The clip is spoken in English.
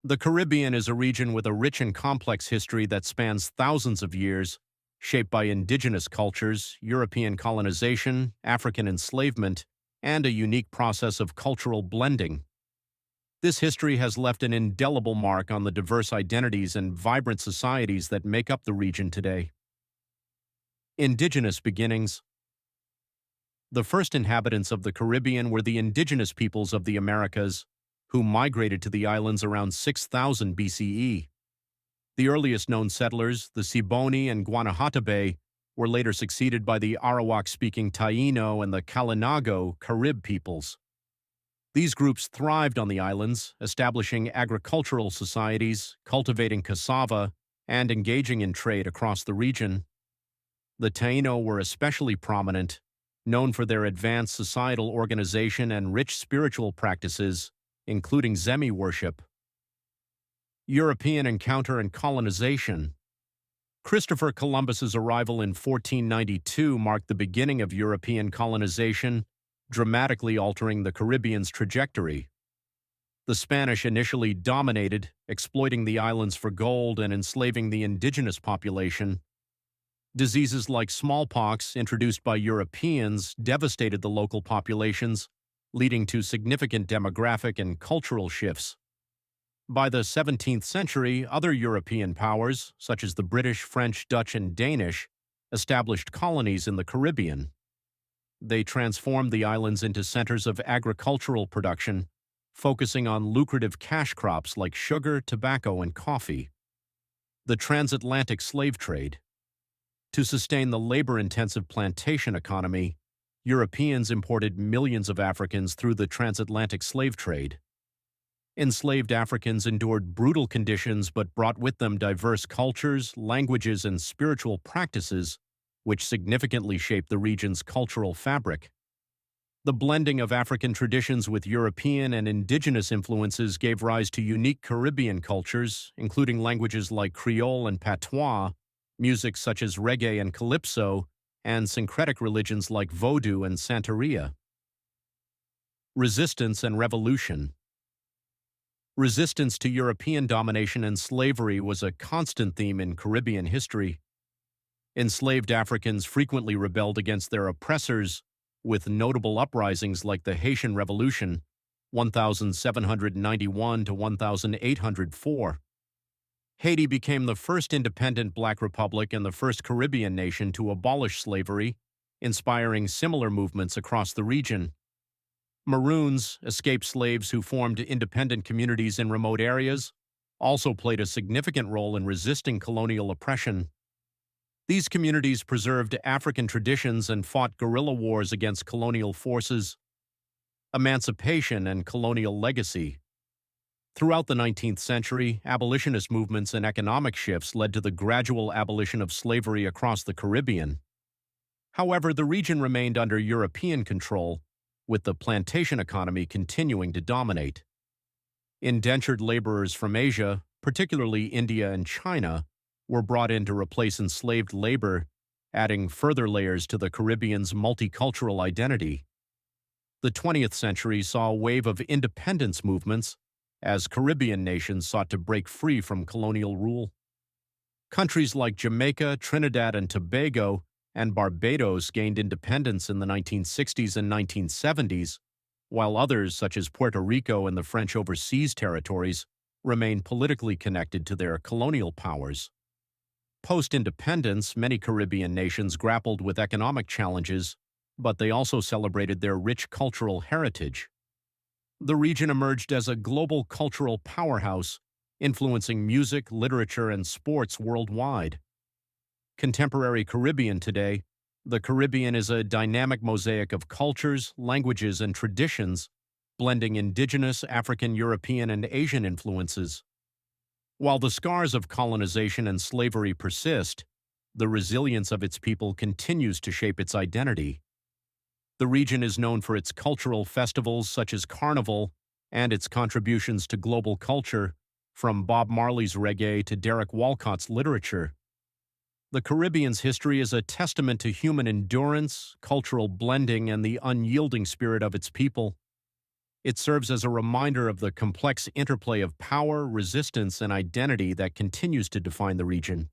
The Caribbean is a region with a rich and complex history that spans thousands of years, shaped by indigenous cultures, European colonization, African enslavement, and a unique process of cultural blending. This history has left an indelible mark on the diverse identities and vibrant societies that make up the region today. Indigenous beginnings. The first inhabitants of the Caribbean were the indigenous peoples of the Americas, who migrated to the islands around 6000 BCE. The earliest known settlers, the Siboney and Guanahatabe, were later succeeded by the Arawak-speaking Taíno and the Kalinago Carib peoples. These groups thrived on the islands, establishing agricultural societies, cultivating cassava, and engaging in trade across the region. The Taíno were especially prominent, known for their advanced societal organization and rich spiritual practices, including Zemi worship. European encounter and colonization. Christopher Columbus's arrival in 1492 marked the beginning of European colonization, dramatically altering the Caribbean's trajectory. The Spanish initially dominated, exploiting the islands for gold and enslaving the indigenous population. Diseases like smallpox, introduced by Europeans, devastated the local populations, leading to significant demographic and cultural shifts. By the 17th century, other European powers, such as the British, French, Dutch, and Danish, established colonies in the Caribbean. They transformed the islands into centers of agricultural production, focusing on lucrative cash crops like sugar, tobacco, and coffee. The transatlantic slave trade. To sustain the labor-intensive plantation economy, Europeans imported millions of Africans through the transatlantic slave trade. Enslaved Africans endured brutal conditions but brought with them diverse cultures, languages, and spiritual practices, which significantly shaped the region's cultural fabric. The blending of African traditions with European and indigenous influences gave rise to unique Caribbean cultures, including languages like Creole and Patois, music such as reggae and calypso, and syncretic religions like Vodou and Santeria. Resistance and revolution. Resistance to European domination and slavery was a constant theme in Caribbean history. Enslaved Africans frequently rebelled against their oppressors, with notable uprisings like the Haitian Revolution, 1791 to 1804. Haiti became the first independent Black republic and the first Caribbean nation to abolish slavery, inspiring similar movements across the region. Maroons, escaped slaves who formed independent communities in remote areas, also played a significant role in resisting colonial oppression. These communities preserved African traditions and fought guerrilla wars against colonial forces. Emancipation and colonial legacy. Throughout the 19th century, abolitionist movements and economic shifts led to the gradual abolition of slavery across the Caribbean. However, the region remained under European control, with the plantation economy continuing to dominate. Indentured laborers from Asia, particularly India and China, were brought in to replace enslaved labor, adding further layers to the Caribbean's multicultural identity. The 20th century saw a wave of independence movements as Caribbean nations sought to break free from colonial rule. Countries like Jamaica, Trinidad and Tobago, and Barbados gained independence in the 1960s and 1970s, while others, such as Puerto Rico and the French overseas territories, remained politically connected to their colonial powers. Post-independence, many Caribbean nations grappled with economic challenges, but they also celebrated their rich cultural heritage. The region emerged as a global cultural powerhouse, influencing music, literature, and sports worldwide. Contemporary Caribbean today, the Caribbean is a dynamic mosaic of cultures, languages, and traditions, blending indigenous, African, European, and Asian influences. While the scars of colonization and slavery persist, the resilience of its people continues to shape its identity. The region is known for its cultural festivals such as Carnival and its contributions to global culture, from Bob Marley's reggae to Derek Walcott's literature. The Caribbean's history is a testament to human endurance, cultural blending, and the unyielding spirit of its people. It serves as a reminder of the complex interplay of power, resistance, and identity that continues to define the region.